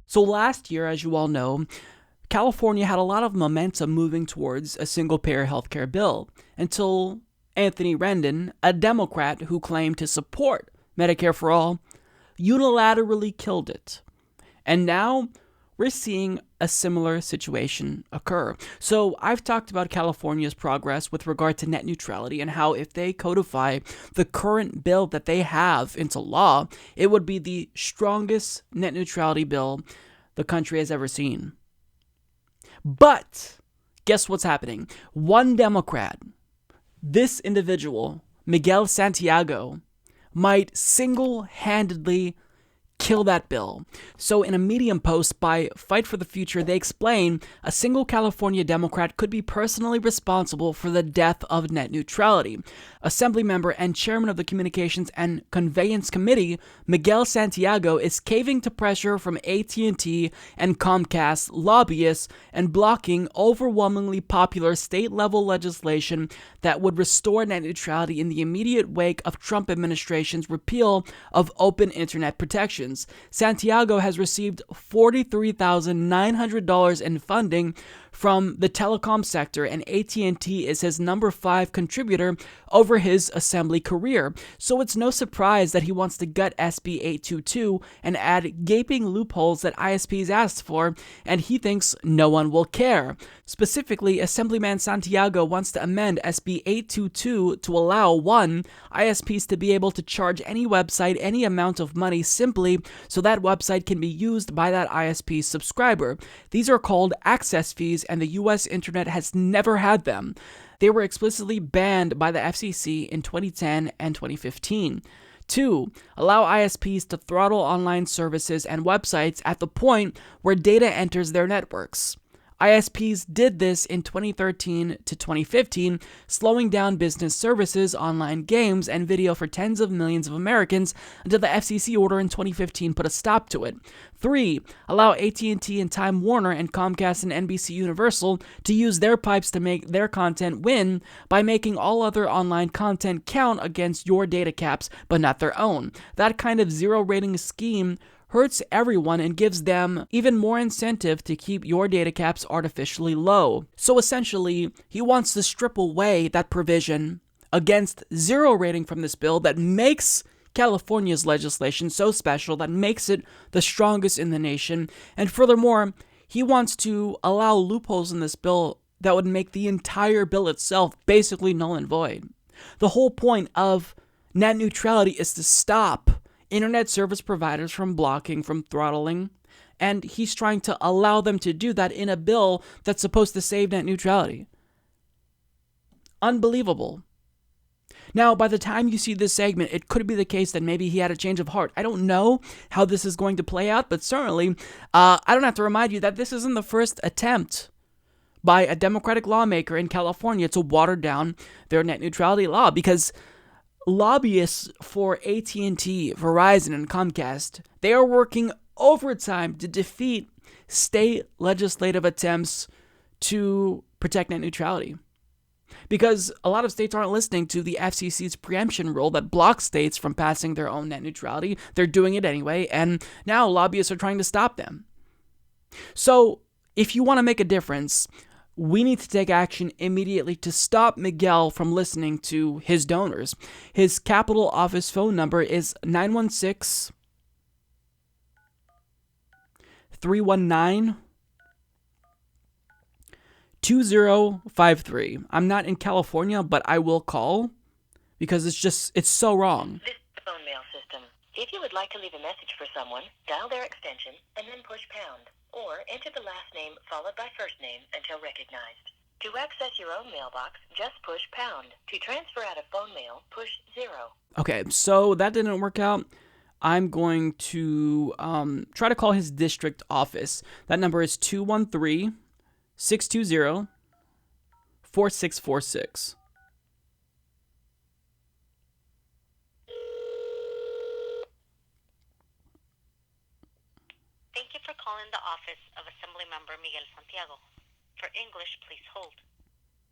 So last year, as you all know, California had a lot of momentum moving towards a single-payer healthcare bill until Anthony Rendon, a Democrat who claimed to support Medicare for all, unilaterally killed it. And now we're seeing a similar situation occur. So I've talked about California's progress with regard to net neutrality and how if they codify the current bill that they have into law, it would be the strongest net neutrality bill the country has ever seen. But guess what's happening? One Democrat, this individual, Miguel Santiago, might single-handedly kill that bill. So in a Medium post by Fight for the Future, they explain a single California Democrat could be personally responsible for the death of net neutrality. Assembly member and chairman of the Communications and Conveyance Committee, Miguel Santiago, is caving to pressure from AT&T and Comcast lobbyists and blocking overwhelmingly popular state-level legislation that would restore net neutrality in the immediate wake of Trump administration's repeal of open internet protections. Santiago has received $43,900 in funding from the telecom sector, and AT&T is his number 5 contributor over his assembly career. So it's no surprise that he wants to gut SB 822 and add gaping loopholes that ISPs asked for, and he thinks no one will care. Specifically, Assemblyman Santiago wants to amend SB 822 to allow 1. ISPs to be able to charge any website any amount of money simply so that website can be used by that ISP subscriber. These are called access fees, and the US internet has never had them. They were explicitly banned by the FCC in 2010 and 2015. 2. Allow ISPs to throttle online services and websites at the point where data enters their networks. ISPs did this in 2013 to 2015, slowing down business services, online games, and video for tens of millions of Americans until the FCC order in 2015 put a stop to it. 3. Allow AT&T and Time Warner and Comcast and NBC Universal to use their pipes to make their content win by making all other online content count against your data caps, but not their own. That kind of zero rating scheme hurts everyone and gives them even more incentive to keep your data caps artificially low. So essentially, he wants to strip away that provision against zero rating from this bill that makes California's legislation so special, that makes it the strongest in the nation. And furthermore, he wants to allow loopholes in this bill that would make the entire bill itself basically null and void. The whole point of net neutrality is to stop internet service providers from blocking, from throttling, and he's trying to allow them to do that in a bill that's supposed to save net neutrality. Unbelievable. Now, by the time you see this segment, it could be the case that maybe he had a change of heart. I don't know how this is going to play out, but certainly, I don't have to remind you that this isn't the first attempt by a Democratic lawmaker in California to water down their net neutrality law, because lobbyists for AT&T, Verizon, and Comcast, they are working overtime to defeat state legislative attempts to protect net neutrality. Because a lot of states aren't listening to the FCC's preemption rule that blocks states from passing their own net neutrality. They're doing it anyway, and now lobbyists are trying to stop them. So, if you want to make a difference, we need to take action immediately to stop Miguel from listening to his donors. His Capitol Office phone number is 916-319-2053. I'm not in California, but I will call because it's so wrong. This phone mail system. If you would like to leave a message for someone, dial their extension and then push pound. Or enter the last name followed by first name until recognized. To access your own mailbox, just push pound. To transfer out of phone mail, push 0. Okay, so that didn't work out. I'm going to try to call his district office. That number is 213-620-4646. Thank you for calling the office of Assemblymember Miguel Santiago. For English, please hold.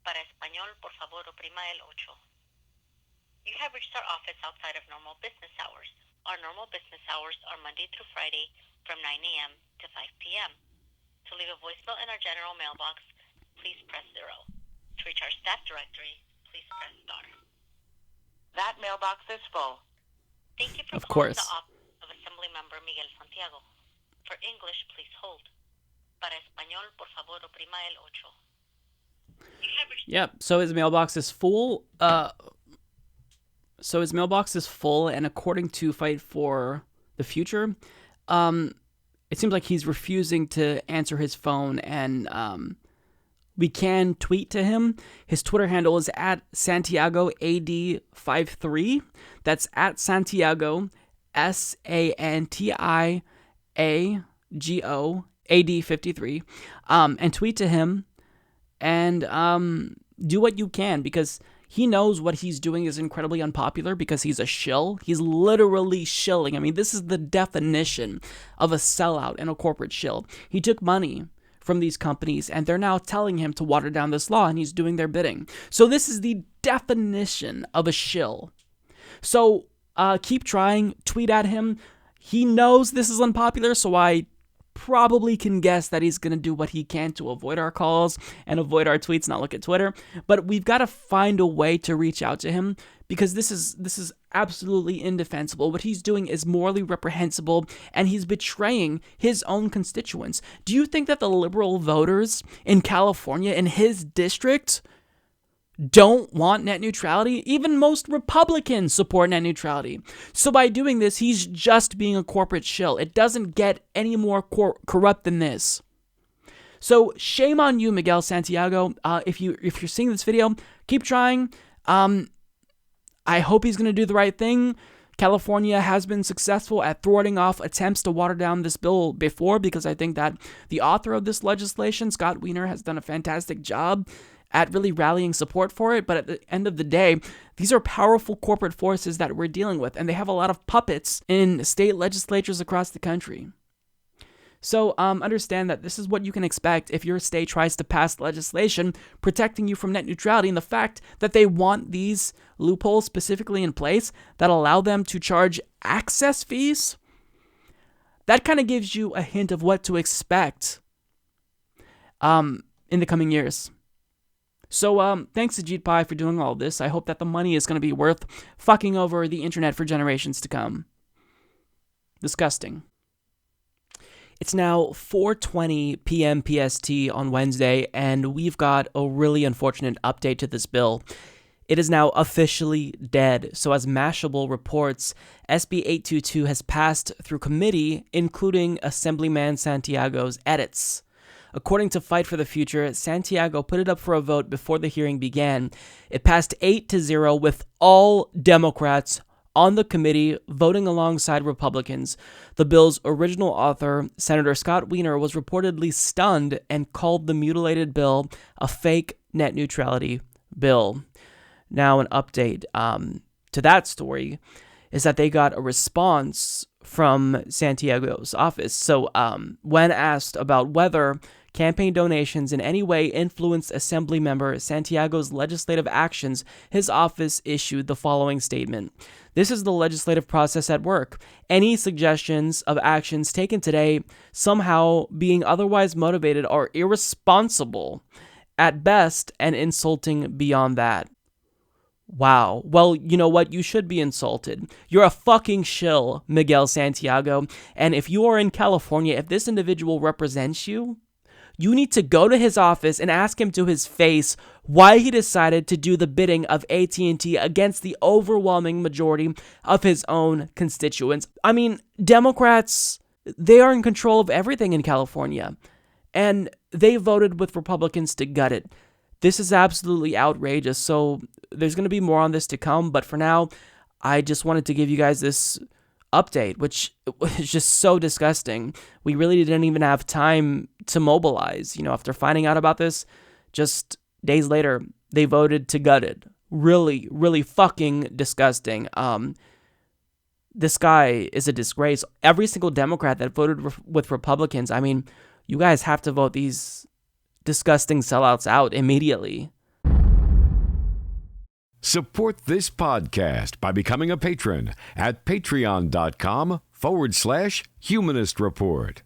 Para español, por favor, oprima el 8. You have reached our office outside of normal business hours. Our normal business hours are Monday through Friday from 9 a.m. to 5 p.m. To leave a voicemail in our general mailbox, please press 0. To reach our staff directory, please press star. That mailbox is full. Thank you for Of calling course. the office of Assemblymember Miguel Santiago. For English, please hold. Para español, por favor, oprima el 8. You have reached Yep. So his mailbox is full. And according to Fight for the Future, it seems like he's refusing to answer his phone, and we can tweet to him. His Twitter handle is at SantiagoAD53. That's at Santiago SantiagoAD53. And tweet to him and do what you can, because he knows what he's doing is incredibly unpopular because he's a shill. He's literally shilling. I mean, this is the definition of a sellout and a corporate shill. He took money from these companies, and they're now telling him to water down this law, and he's doing their bidding. So this is the definition of a shill. So keep trying, tweet at him. He knows this is unpopular, so I probably can guess that he's going to do what he can to avoid our calls and avoid our tweets, not look at Twitter. But we've got to find a way to reach out to him, because this is absolutely indefensible. What he's doing is morally reprehensible, and he's betraying his own constituents. Do you think that the liberal voters in California, in his district, don't want net neutrality? Even most Republicans support net neutrality. So by doing this, he's just being a corporate shill. It doesn't get any more corrupt than this. So shame on you, Miguel Santiago. If you're seeing this video, keep trying. I hope he's going to do the right thing. California has been successful at thwarting off attempts to water down this bill before, because I think that the author of this legislation, Scott Wiener, has done a fantastic job at really rallying support for it. But at the end of the day, these are powerful corporate forces that we're dealing with, and they have a lot of puppets in state legislatures across the country. So understand that this is what you can expect if your state tries to pass legislation protecting you from net neutrality, and the fact that they want these loopholes specifically in place that allow them to charge access fees. That kind of gives you a hint of what to expect in the coming years. So thanks to GeekPie for doing all this. I hope that the money is going to be worth fucking over the internet for generations to come. Disgusting. It's now 4:20 p.m. PST on Wednesday, and we've got a really unfortunate update to this bill. It is now officially dead. So as Mashable reports, SB 822 has passed through committee, including Assemblyman Santiago's edits. According to Fight for the Future, Santiago put it up for a vote before the hearing began. It passed 8-0 with all Democrats on the committee voting alongside Republicans. The bill's original author, Senator Scott Wiener, was reportedly stunned and called the mutilated bill a fake net neutrality bill. Now, an update to that story is that they got a response from Santiago's office. So when asked about whether campaign donations in any way influenced Assemblymember Santiago's legislative actions, his office issued the following statement. This is the legislative process at work. Any suggestions of actions taken today somehow being otherwise motivated are irresponsible at best and insulting beyond that. Wow. Well, you know what? You should be insulted. You're a fucking shill, Miguel Santiago. And if you are in California, if this individual represents you, you need to go to his office and ask him to his face why he decided to do the bidding of AT&T against the overwhelming majority of his own constituents. I mean, Democrats, they are in control of everything in California, and they voted with Republicans to gut it. This is absolutely outrageous, so there's going to be more on this to come, but for now, I just wanted to give you guys this update, which is just so disgusting. We really didn't even have time to mobilize. After finding out about this, just days later, they voted to gut it. Really, really fucking disgusting. This guy is a disgrace. Every single Democrat that voted with Republicans, I mean, you guys have to vote these disgusting sellouts out immediately. Support this podcast by becoming a patron at patreon.com/Humanist Report.